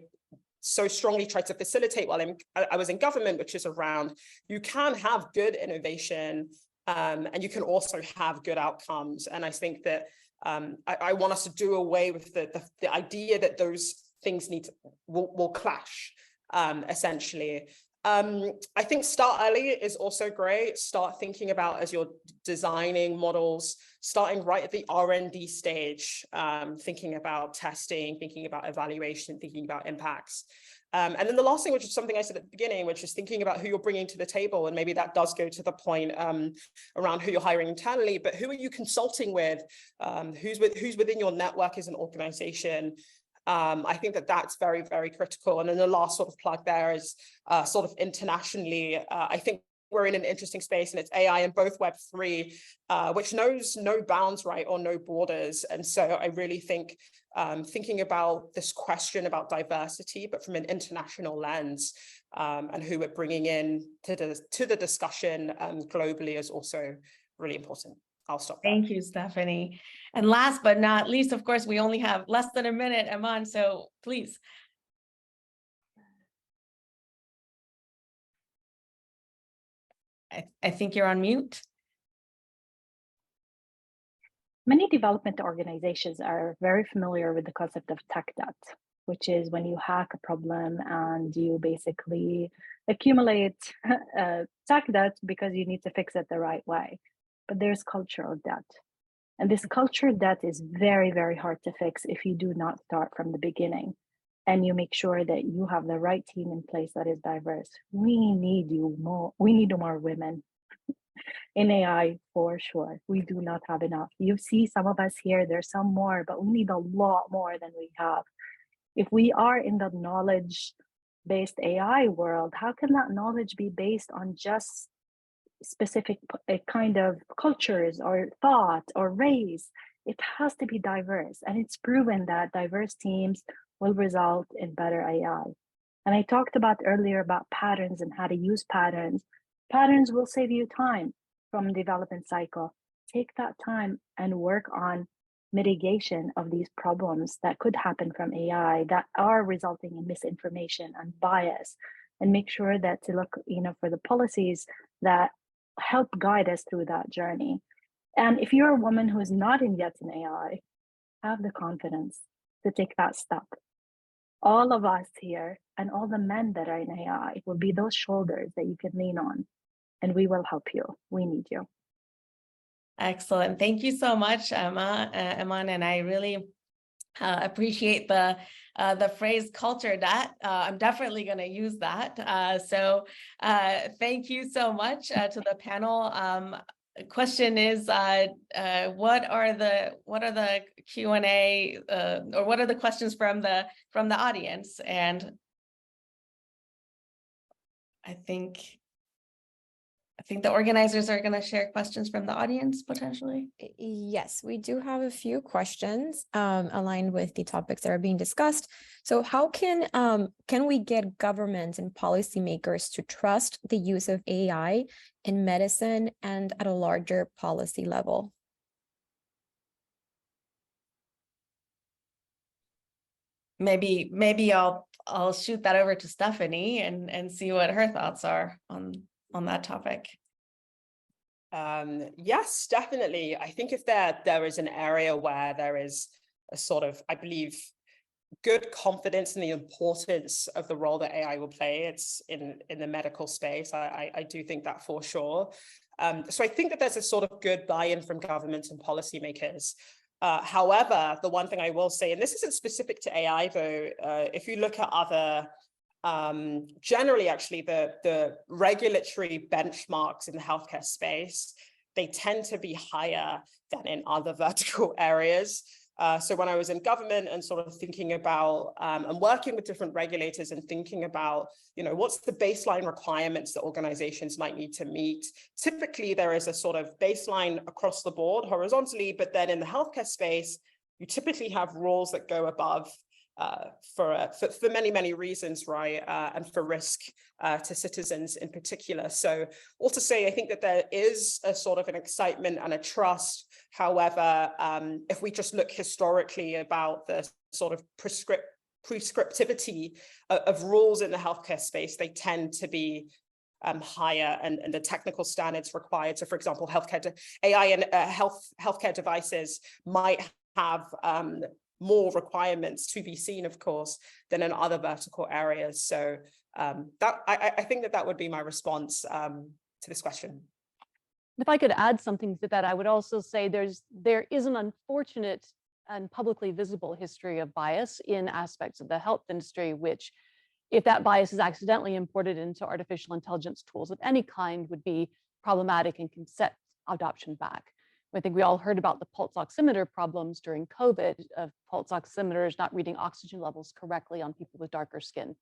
so strongly tried to facilitate while I was in government, which is around, you can have good innovation and you can also have good outcomes. And I think that I want us to do away with the idea that those things will clash. Essentially. I think start early is also great. Start thinking about, as you're designing models, starting right at the R&D stage, thinking about testing, thinking about evaluation, thinking about impacts. And then the last thing, which is something I said at the beginning, which is thinking about who you're bringing to the table. And maybe that does go to the point around who you're hiring internally, but who are you consulting with? Who's within your network as an organization? I think that's very, very critical. And then the last sort of plug there is sort of internationally, I think we're in an interesting space, and it's AI in both Web3, which knows no bounds, right, or no borders. And so I really think thinking about this question about diversity, but from an international lens, and who we're bringing in to the discussion globally is also really important. I'll stop there. Thank you, Stephanie. And last but not least, of course, we only have less than a minute, Eman, so please. I think you're on mute. Many development organizations are very familiar with the concept of tech debt, which is when you hack a problem and you basically accumulate tech debt because you need to fix it the right way. But there's cultural debt. And this culture debt is very, very hard to fix if you do not start from the beginning and you make sure that you have the right team in place that is diverse. We need more women in AI for sure. We do not have enough. You see some of us here, there's some more, but we need a lot more than we have. If we are in the knowledge-based AI world, how can that knowledge be based on just specific kind of cultures or thought or race? It has to be diverse, and it's proven that diverse teams will result in better AI. And I talked about earlier about patterns and how to use patterns. Patterns will save you time from development cycle. Take that time and work on mitigation of these problems that could happen from AI that are resulting in misinformation and bias, and make sure that to look, for the policies that help guide us through that journey. And if you're a woman who is not yet in AI, have the confidence to take that step. All of us here and all the men that are in AI will be those shoulders that you can lean on, and we will help you. We need you. Excellent. Thank you so much, Eman, and I really appreciate the phrase culture that. I'm definitely going to use that. So thank you so much to the panel. Question is, what are the Q&A or what are the questions from the audience? And I think the organizers are going to share questions from the audience potentially. Yes, we do have a few questions aligned with the topics that are being discussed. So how can we get governments and policymakers to trust the use of AI in medicine and at a larger policy level? Maybe I'll shoot that over to Stephanie and see what her thoughts are on that topic. Yes, definitely. I think if there is an area where there is a sort of, I believe, good confidence in the importance of the role that AI will play, it's in the medical space. I do think that for sure. So I think that there's a sort of good buy-in from governments and policymakers. However, the one thing I will say, and this isn't specific to AI though, if you look at other generally, actually, the regulatory benchmarks in the healthcare space, they tend to be higher than in other vertical areas. So when I was in government and sort of thinking about and working with different regulators and thinking about, what's the baseline requirements that organizations might need to meet, typically there is a sort of baseline across the board horizontally, but then in the healthcare space, you typically have rules that go above for many, many reasons, right? And for risk to citizens in particular. So all to say, I think that there is a sort of an excitement and a trust. However, if we just look historically about the sort of prescriptivity of rules in the healthcare space, they tend to be higher, and the technical standards required. So for example, AI and healthcare devices might have more requirements to be seen, of course, than in other vertical areas. So I think that would be my response to this question. If I could add something to that, I would also say there is an unfortunate and publicly visible history of bias in aspects of the health industry, which, if that bias is accidentally imported into artificial intelligence tools of any kind, would be problematic and can set adoption back. I think we all heard about the pulse oximeter problems during COVID, of pulse oximeters not reading oxygen levels correctly on people with darker skin.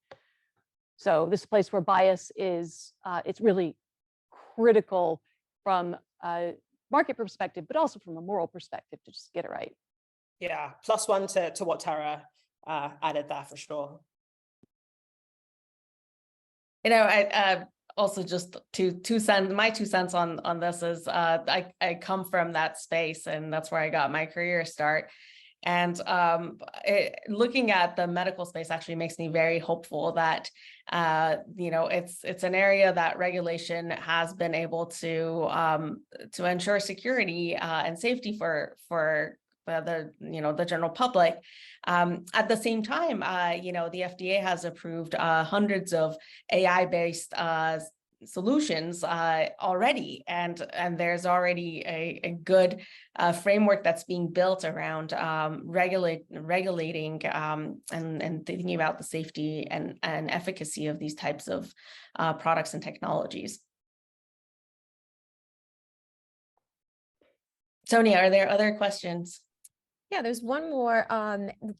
So this place where bias is, it's really critical from a market perspective, but also from a moral perspective to just get it right. Yeah, +1 to what Terra added there for sure. I also just my 2 cents on this is I come from that space, and that's where I got my career start. And looking at the medical space actually makes me very hopeful that it's an area that regulation has been able to ensure security and safety for the general public. At the same time, the FDA has approved hundreds of AI-based solutions already, and there's already a good framework that's being built around regulating and thinking about the safety and efficacy of these types of products and technologies. Sonia, are there other questions? Yeah, there's one more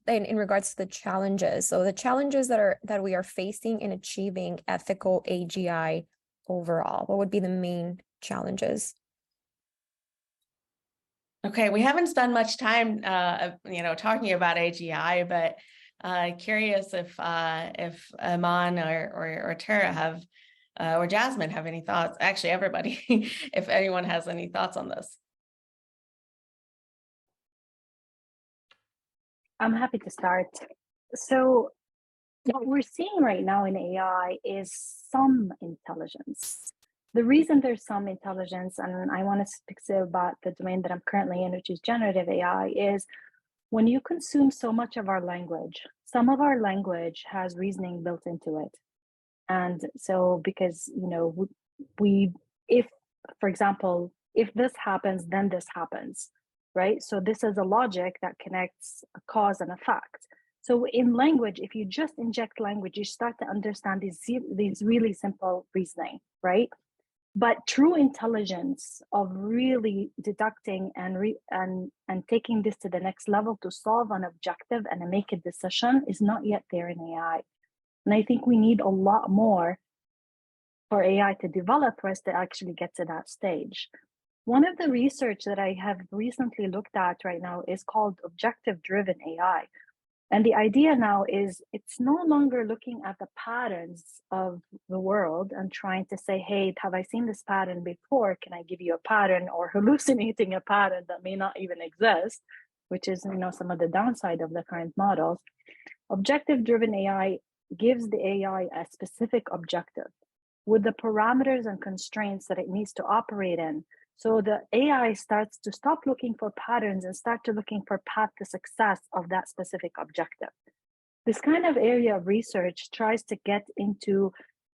in regards to the challenges. So the challenges that we are facing in achieving ethical AGI overall, what would be the main challenges? Okay, we haven't spent much time, talking about AGI, but curious if Eman or Terra have, or Jasmin have any thoughts. Actually, everybody, if anyone has any thoughts on this. I'm happy to start. So what we're seeing right now in AI is some intelligence. The reason there's some intelligence, and I want to speak about the domain that I'm currently in, which is generative AI, is when you consume so much of our language, some of our language has reasoning built into it. And so because, if, for example, if this happens, then this happens, right? So this is a logic that connects a cause and effect. So in language, if you just inject language, you start to understand these really simple reasoning, right? But true intelligence of really deducting and taking this to the next level to solve an objective and make a decision is not yet there in AI. And I think we need a lot more for AI to develop for us to actually get to that stage. One of the research that I have recently looked at right now is called objective-driven AI. And the idea now is it's no longer looking at the patterns of the world and trying to say, hey, have I seen this pattern before? Can I give you a pattern, or hallucinating a pattern that may not even exist, which is, some of the downside of the current models. Objective-driven AI gives the AI a specific objective with the parameters and constraints that it needs to operate in. So the AI starts to stop looking for patterns and start to looking for path to success of that specific objective. This kind of area of research tries to get into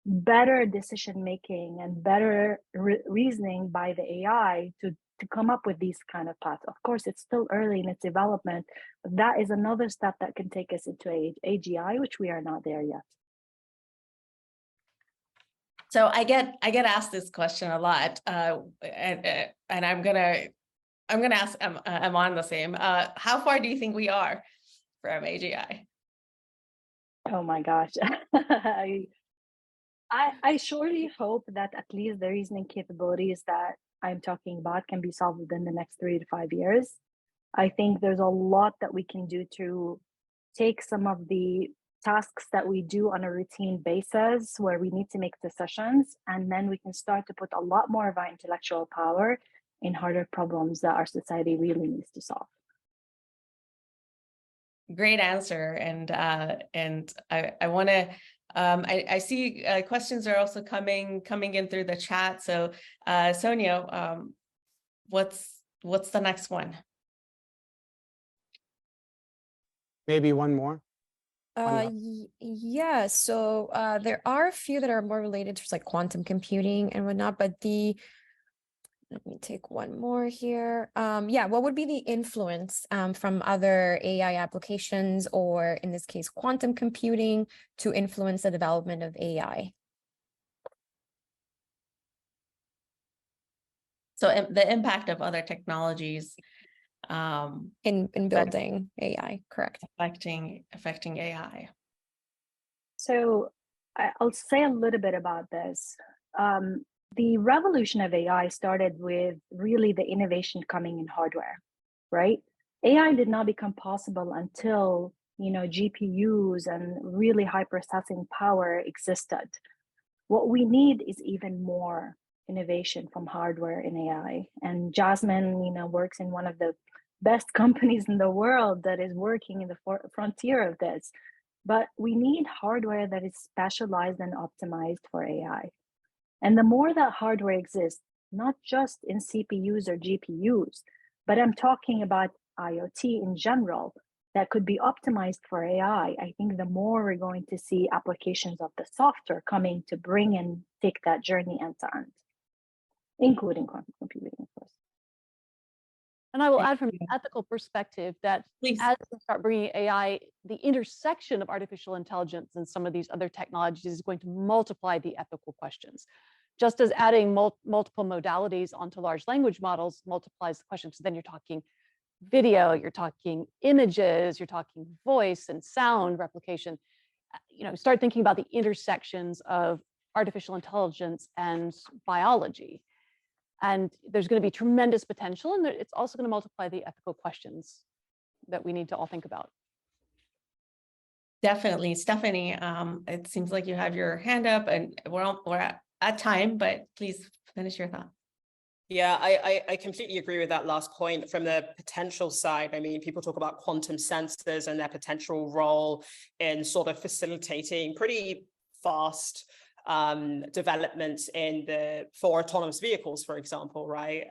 better decision-making and better reasoning by the AI to come up with these kind of paths. Of course, it's still early in its development, but that is another step that can take us into AGI, which we are not there yet. So I get asked this question a lot, and I'm gonna ask Eman the same. How far do you think we are from AGI? Oh my gosh. I surely hope that at least the reasoning capabilities that I'm talking about can be solved within the next 3 to 5 years. I think there's a lot that we can do to take some of the tasks that we do on a routine basis where we need to make decisions, and then we can start to put a lot more of our intellectual power in harder problems that our society really needs to solve. Great answer, and I want to. I see questions are also coming in through the chat. So Sonia, what's the next one? Maybe one more. Yeah, so there are a few that are more related to like quantum computing and whatnot, but let me take one more here. Yeah, what would be the influence from other AI applications, or in this case, quantum computing, to influence the development of AI? So the impact of other technologies in building AI, correct? Affecting AI. So I'll say a little bit about this. The revolution of AI started with really the innovation coming in hardware, right? AI did not become possible until GPUs and really high processing power existed. What we need is even more innovation from hardware in AI. And Jasmin, works in one of the best companies in the world that is working in the frontier of this. But we need hardware that is specialized and optimized for AI. And the more that hardware exists, not just in CPUs or GPUs, but I'm talking about IoT in general, that could be optimized for AI, I think the more we're going to see applications of the software coming to bring and take that journey end to end, including quantum computing, of course. And I will add from an ethical perspective that Please. As we start bringing AI, the intersection of artificial intelligence and some of these other technologies is going to multiply the ethical questions. Just as adding multiple modalities onto large language models multiplies the questions. So then you're talking video, you're talking images, you're talking voice and sound replication. Start thinking about the intersections of artificial intelligence and biology. And there's going to be tremendous potential, and it's also going to multiply the ethical questions that we need to all think about. Definitely. Stephanie, it seems like you have your hand up, and we're at time, but please finish your thought. Yeah, I completely agree with that last point. From the potential side, I mean, people talk about quantum sensors and their potential role in sort of facilitating pretty fast developments for autonomous vehicles, for example, right?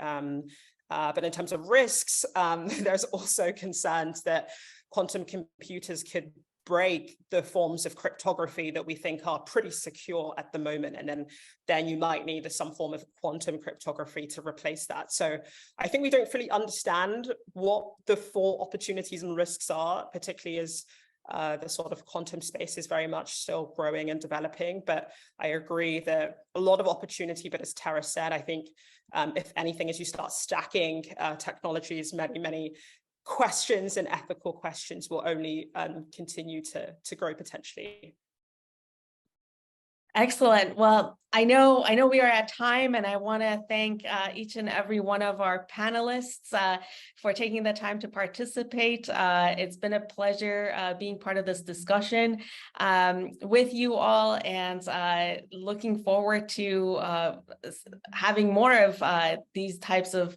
But in terms of risks, there's also concerns that quantum computers could break the forms of cryptography that we think are pretty secure at the moment. And then you might need some form of quantum cryptography to replace that. So I think we don't fully understand what the full opportunities and risks are, particularly as the sort of quantum space is very much still growing and developing. But I agree that a lot of opportunity, but as Terra said, I think if anything, as you start stacking technologies, many questions and ethical questions will only continue to grow potentially. Excellent. Well, I know we are at time, and I want to thank each and every one of our panelists for taking the time to participate. It's been a pleasure being part of this discussion with you all, and looking forward to having more of these types of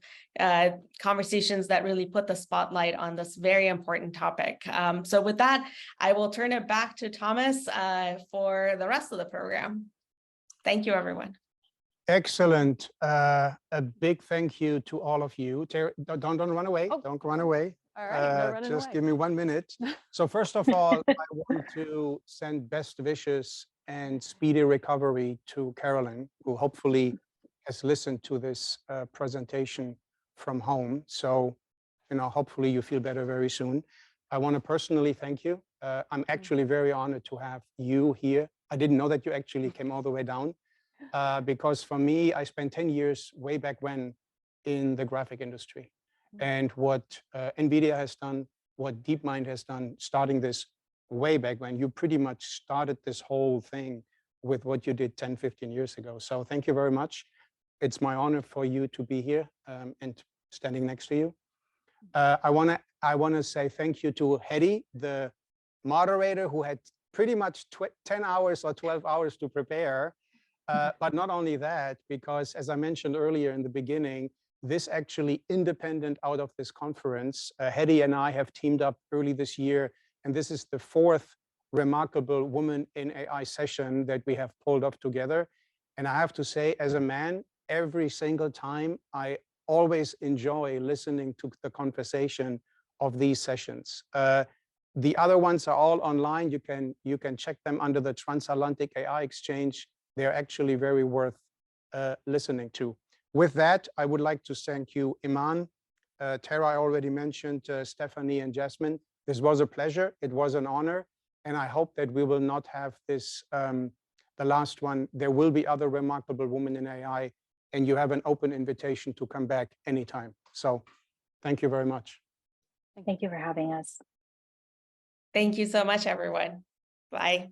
conversations that really put the spotlight on this very important topic. So with that, I will turn it back to Thomas for the rest of the program. Thank you, everyone. Excellent. A big thank you to all of you. Don't run away. Oh. Don't run away. All right, no running just away. give me 1 minute. So first of all, I want to send best wishes and speedy recovery to Carolyn, who hopefully has listened to this presentation from home. So, hopefully you feel better very soon. I want to personally thank you. I'm actually very honored to have you here. I didn't know that you actually came all the way down, because for me, I spent 10 years way back when in the graphic industry. And what NVIDIA has done, what DeepMind has done, starting this way back when, you pretty much started this whole thing with what you did 10, 15 years ago. So thank you very much. It's my honor for you to be here and standing next to you. I want to say thank you to Hedi, the moderator, who had pretty much 10 hours or 12 hours to prepare. But not only that, because as I mentioned earlier in the beginning, this actually independent out of this conference, Hedi and I have teamed up early this year, and this is the 4th remarkable Woman in AI session that we have pulled off together. And I have to say, as a man, every single time I always enjoy listening to the conversation of these sessions. The other ones are all online. You can check them under the Transatlantic AI Exchange. They're actually very worth listening to. With that, I would like to thank you, Eman, Terra, I already mentioned, Stephanie and Jasmin. This was a pleasure. It was an honor. And I hope that we will not have this, the last one. There will be other remarkable women in AI, and you have an open invitation to come back anytime. So thank you very much. Thank you for having us. Thank you so much, everyone. Bye.